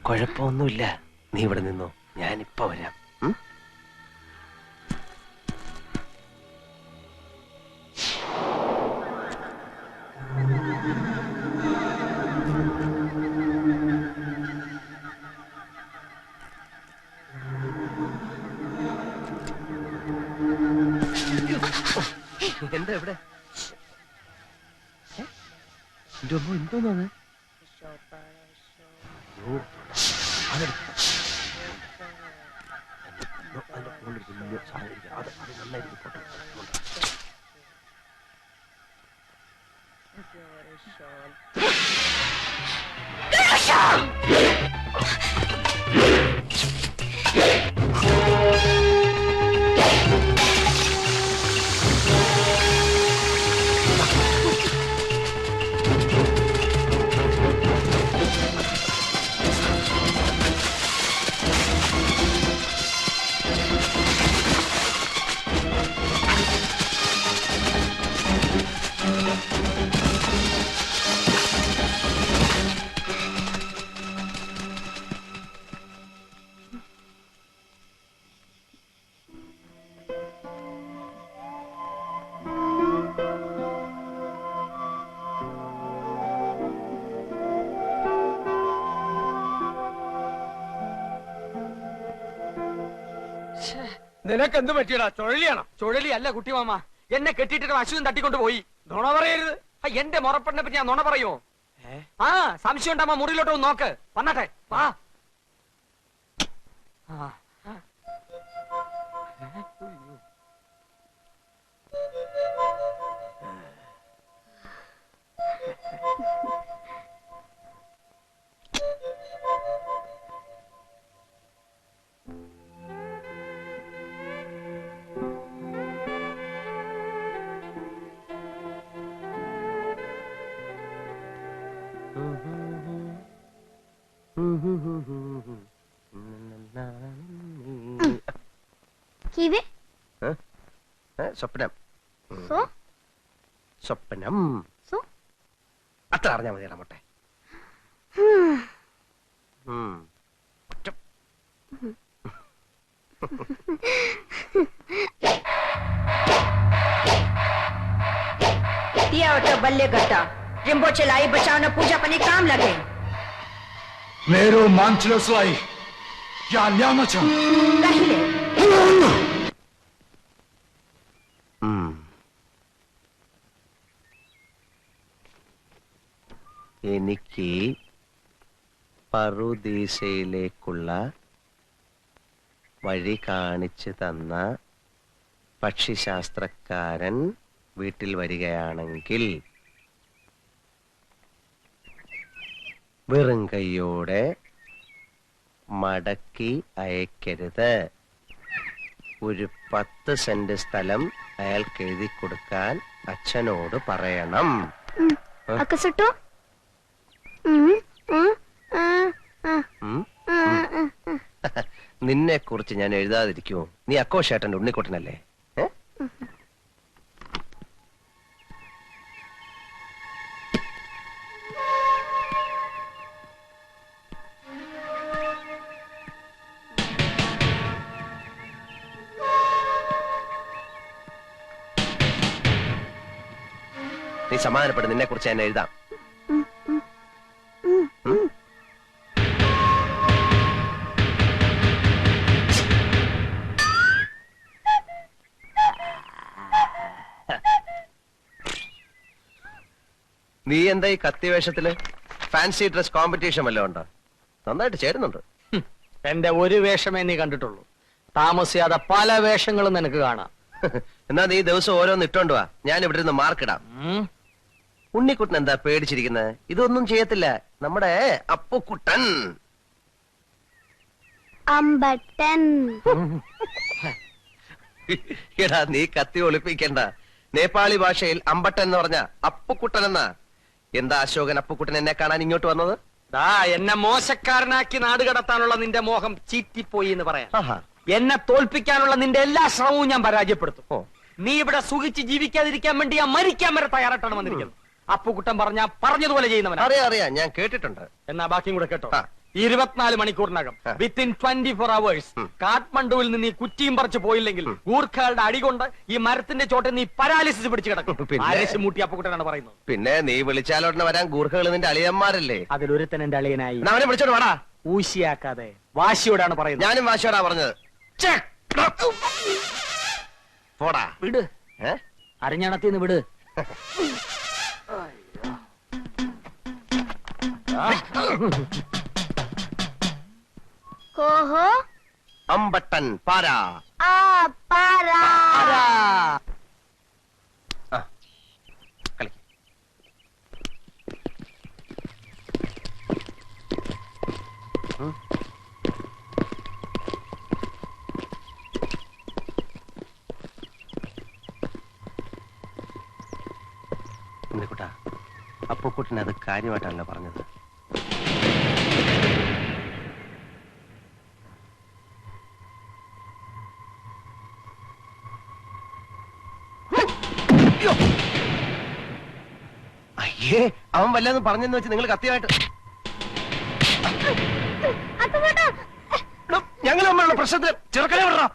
കുഴപ്പമൊന്നുമില്ല, നീ ഇവിടെ നിന്നോ, ഞാനിപ്പോ വരാം. എന്താ ഇവിടെ? എന്തോന്നാണ്? നിനക്കെന്ത് പറ്റിയടാ? ചുഴലിയാണോ? ചുഴലി അല്ല കുട്ടിമാമ, എന്നെ കെട്ടിയിട്ട് അശ്വൻ തട്ടിക്കൊണ്ട് പോയി. നുണ പറയരുത്. എന്റെ മുറപ്പെണ്ണെ പറ്റി ഞാൻ നുണ പറയുമോ? ആ സംശയം ഉണ്ടാകുമ്പോ മുറിയിലോട്ട് ഒന്ന് നോക്ക്. വന്നാട്ടെ വാ. സ്വപ്നം. സ്വപ്നം അത്ര അറിഞ്ഞാ മതിയാ മോട്ടെ. बल्ले गट्टा रिम्बो चलाई बचाओ पूजा पनी काम लगे. मेरो मान्छेलाई क्या ल्याउन छ? कहिले എനിക്ക് പറുദീസയിലേക്കുള്ള വഴി കാണിച്ചു തന്ന പക്ഷിശാസ്ത്രക്കാരൻ വീട്ടിൽ വരികയാണെങ്കിൽ വെറും കൈയോടെ മടക്കി അയക്കരുത്. ഒരു 10 സെന്റ് സ്ഥലം അയാൾക്ക് എഴുതി കൊടുക്കാൻ അച്ഛനോട് പറയണം. നിന്നെ കുറിച്ച് ഞാൻ എഴുതാതിരിക്കുമോ? നീ അക്കോശേട്ടന്റെ ഉണ്ണിക്കുട്ടനല്ലേ? നീ സമാധാനപ്പെടും, നിന്നെ കുറിച്ച് ഞാൻ എഴുതാം. നീ എന്താ ഈ കത്തി വേഷത്തില്? ഫാൻസി ഡ്രസ് കോമ്പറ്റീഷൻ വല്ലതും ഉണ്ടോ? നന്നായിട്ട് ചേരുന്നുണ്ട്. എന്റെ ഒരു വേഷമേ നീ കണ്ടിട്ടുള്ളൂ. താമസിയാതെ പല വേഷങ്ങളും നിനക്ക് കാണാം. എന്നാ നീ ദിവസം ഓരോന്ന് ഇട്ടോണ്ട് വാ, ഞാൻ ഇവിടെ നിന്ന് മാർക്കിടാം. ഉണ്ണിക്കുട്ടൻ എന്താ പേടിച്ചിരിക്കുന്നത്? ഇതൊന്നും ചെയ്യത്തില്ല നമ്മുടെ അപ്പുക്കുട്ടൻ. അമ്പട്ടൻ. എടാ നീ കത്തി ഒളിപ്പിക്കണ്ട. നേപ്പാളി ഭാഷയിൽ അമ്പട്ടൻ എന്ന് പറഞ്ഞ അപ്പുക്കുട്ടൻ എന്നാ. എന്താ അശോകൻ അപ്പുക്കുട്ടൻ എന്നെ കാണാൻ ഇങ്ങോട്ട് വന്നത്? എന്നെ മോശക്കാരനാക്കി നാട് കടത്താനുള്ള നിന്റെ മോഹം ചീറ്റിപ്പോയി എന്ന് പറയാം. ആഹാ. എന്നെ തോൽപ്പിക്കാനുള്ള നിന്റെ എല്ലാ ശ്രമവും ഞാൻ പരാജയപ്പെടുത്തും. നീ ഇവിടെ സുഖിച്ച് ജീവിക്കാതിരിക്കാൻ വേണ്ടി ഞാൻ മരിക്കാൻ വരെ തയ്യാറായിട്ടാണ് വന്നിരിക്കുന്നത്. അപ്പുക്കുട്ടൻ പറഞ്ഞതുപോലെ ചെയ്യുന്നവനാ. അറിയാം, ഞാൻ കേട്ടിട്ടുണ്ട്. എന്നാ ബാക്കിയും കൂടെ കേട്ടോ. ആ. 24 മണിക്കൂറിനകം വിത്തിൻ 24 hours കാഠ്മണ്ഡുവിൽ നിന്ന് നീ കുറ്റിയും പറിച്ചു പോയില്ലെങ്കിൽ ഗൂർഖകളുടെ അടികൊണ്ട് ഈ മരത്തിന്റെ ചോട്ടിൽ നീ പരാലിസിസ് പിടിച്ചു കിടക്കും. ആരേശ് മൂട്ടി അപ്പുക്കുട്ടനാണ് പറയുന്നത്. പിന്നെ നീ വിളിച്ചാലോടനെ വരാൻ ഗൂർഖകൾ നിന്റെ അളിയന്മാരല്ലേ? അതിലൊരുത്തൻ എന്റെ അളിയനായി. അവനെ വിളിച്ചോണ്ട് വാടാ. ഊശിയാക്കാതെ വാശിയോടാണ് പറയുന്നത്. ഞാനും വാശിയോടാ പറഞ്ഞത്. പോടാ. വിട്. അരഞ്ഞണത്തിന്ന് വിട്. കോഹോ അമ്പട്ടൻ പാരാ. ആ പാരാ. കളിക്ക്. ഉണ്ണിക്കുട്ടാ, അപ്പുക്കുട്ടൻ അത് കാര്യമായിട്ടല്ല പറഞ്ഞത്. അയ്യേ, അവൻ വല്ലതും പറഞ്ഞെന്ന് വെച്ച് നിങ്ങൾ കത്തിയായിട്ട് ഞങ്ങൾ തമ്മിലുള്ള പ്രശ്നത്തിൽ ചെറുക്കനെ വിടണം.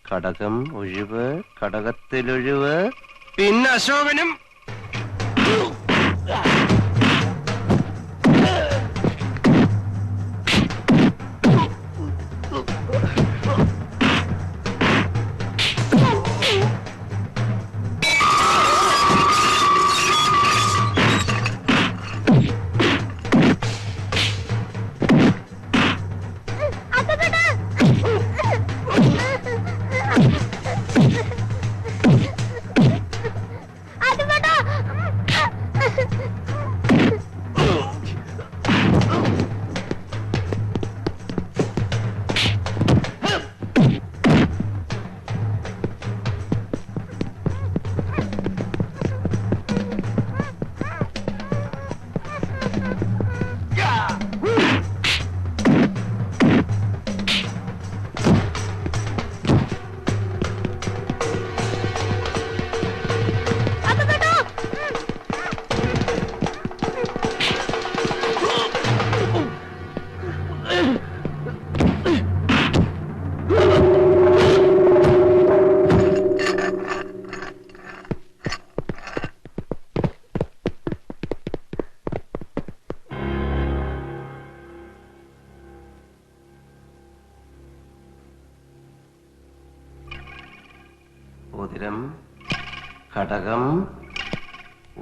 കടകം ഒഴിവ്, കടകത്തിലൊഴിവ്. പിന്നെ അശോകനും ഉതിരം, കടകം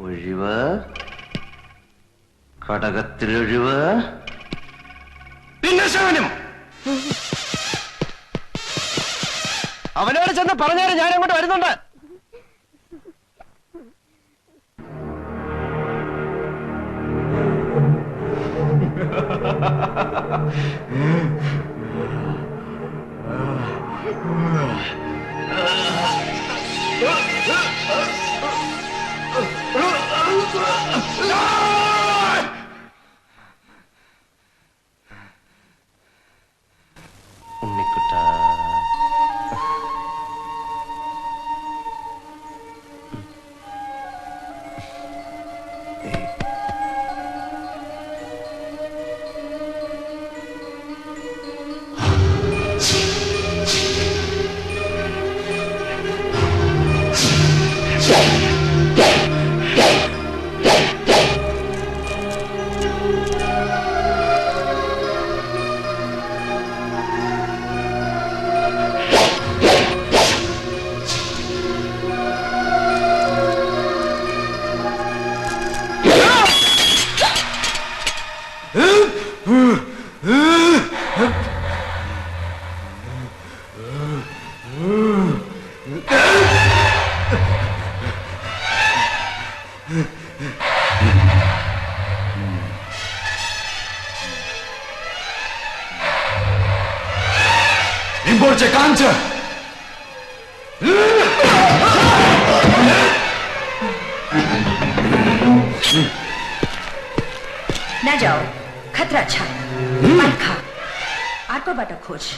ഒഴിവ്, കടകത്തിലൊഴിവ്. പിന്നെ ശവനും അവനോട് ചെന്ന് പറഞ്ഞാലും ഞാൻ അങ്ങോട്ട് വരുന്നുണ്ട്. ഉണ്ണിക്കുട്ട, Chekanta! ना जाओ खतरा अच्छा मत खा आको बाटो खोज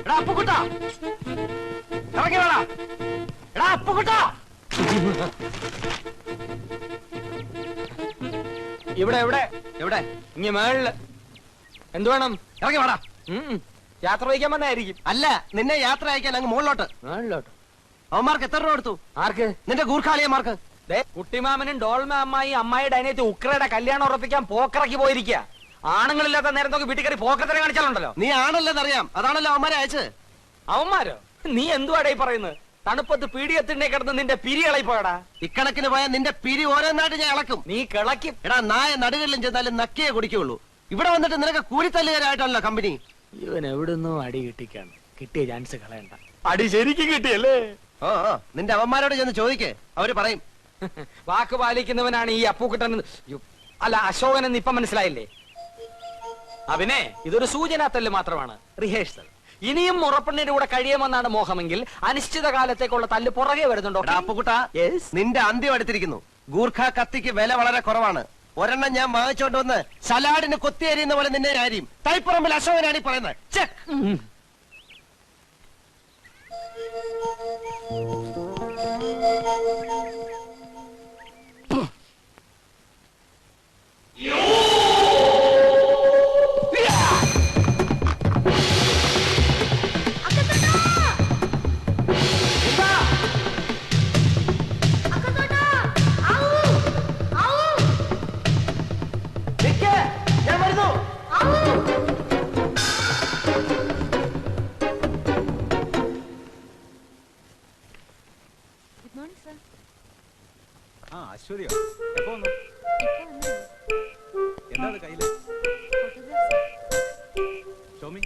എടാ അപ്പുകുട്ടാ ഇറങ്ങി വേടാ എടാ അപ്പുകുട്ടാ ഇവിടെ എവിടെ എവിടെ ഇങ്ങ മേളില് എന്ത് വേണം ഇറങ്ങി വേടാ. യാത്ര വഹിക്കാൻ വന്നായിരിക്കും അല്ല, നിന്നെ യാത്ര അയക്കാൻ അങ്ങ് മുകളിലോട്ട്. മേളിലോട്ട് അവന്മാർക്ക് എത്ര രൂപ കൊടുത്തു? ആർക്ക്? നിന്റെ ഗൂർഖാളിയന്മാർക്ക്. ദേ കുട്ടിമാമനും ഡോൾമ അമ്മായിയുടെ അനിയത്തി ഉക്രയുടെ കല്യാണം ഉറപ്പിക്കാൻ പോക്കിറക്കി പോയിരിക്കുക. ആണുങ്ങളില്ലാത്ത നേരം നോക്കി വീട്ടിൽ കയറി പോക്കത്തിനെ കാണിച്ചാലുണ്ടല്ലോ. നീ ആണല്ലെന്നറിയാം, അതാണല്ലോ അവന്മാരെ അയച്ചത്. അവന്മാരോ? നീ എന്തുവാടേ പറയുന്നത്? തണുപ്പത്ത് പീടിയത്തിനെ കിടന്ന് നിന്റെ പിരി ഇളയിപ്പോയടാ. ഇക്കണക്കിന് പോയാൽ നിന്റെ പിരി ഓരോന്നായിട്ട് ഞാൻ ഇളക്കും. നീ കിളക്കും. എടാ, നായ നടുകളിലും ചെന്നാലും നക്കിയേ കുടിക്കുള്ളൂ. ഇവിടെ വന്നിട്ട് നിനക്ക് കൂലിത്തല്ലുകാരായിട്ടാണല്ലോ കമ്പനി. ഇവൻ എവിടുന്നോ അടി കിട്ടിക്കാണ്. കിട്ടിയ ചാൻസ് കളയണ്ട. അടി ശരിക്കും കിട്ടിയല്ലേ? ഓ നിന്റെ അവന്മാരോട് ചെന്ന് ചോദിക്കേ, അവര് പറയും. വാക്ക് പാലിക്കുന്നവനാണ് ഈ അപ്പൂക്കുട്ടൻ. അല്ല, അശോകൻ എന്ന് ഇപ്പൊ മനസ്സിലായില്ലേ? അവനെ ഇതൊരു സൂചനാത്തല്ല് മാത്രമാണ്, റിഹേഴ്സൽ. ഇനിയും മുറപ്പെണ്ണിന്റെ കൂടെ കഴിയുമെന്നാണ് മോഹമെങ്കിൽ അനിശ്ചിത കാലത്തേക്കുള്ള തല്ല് പുറകെ വരുന്നുണ്ടോ? അപ്പുകുട്ടാ, നിന്റെ അന്ത്യം എടുത്തിരിക്കുന്നു. ഗൂർഖ കത്തിക്ക് വില വളരെ കുറവാണ്. ഒരെണ്ണം ഞാൻ വാങ്ങിച്ചോണ്ട് വന്ന് സലാഡിന് കൊത്തിയേരിയുന്ന പോലെ നിന്നെ ആരെയും തൈപ്പറമ്പിൽ അശോകനാണ് ഈ പറയുന്നത്. ചെക്ക്. ഞാൻ വരുന്നു. അശ്വതിയോ എപ്പോ വന്നു? എന്താണ് കയ്യില്? ഷോമി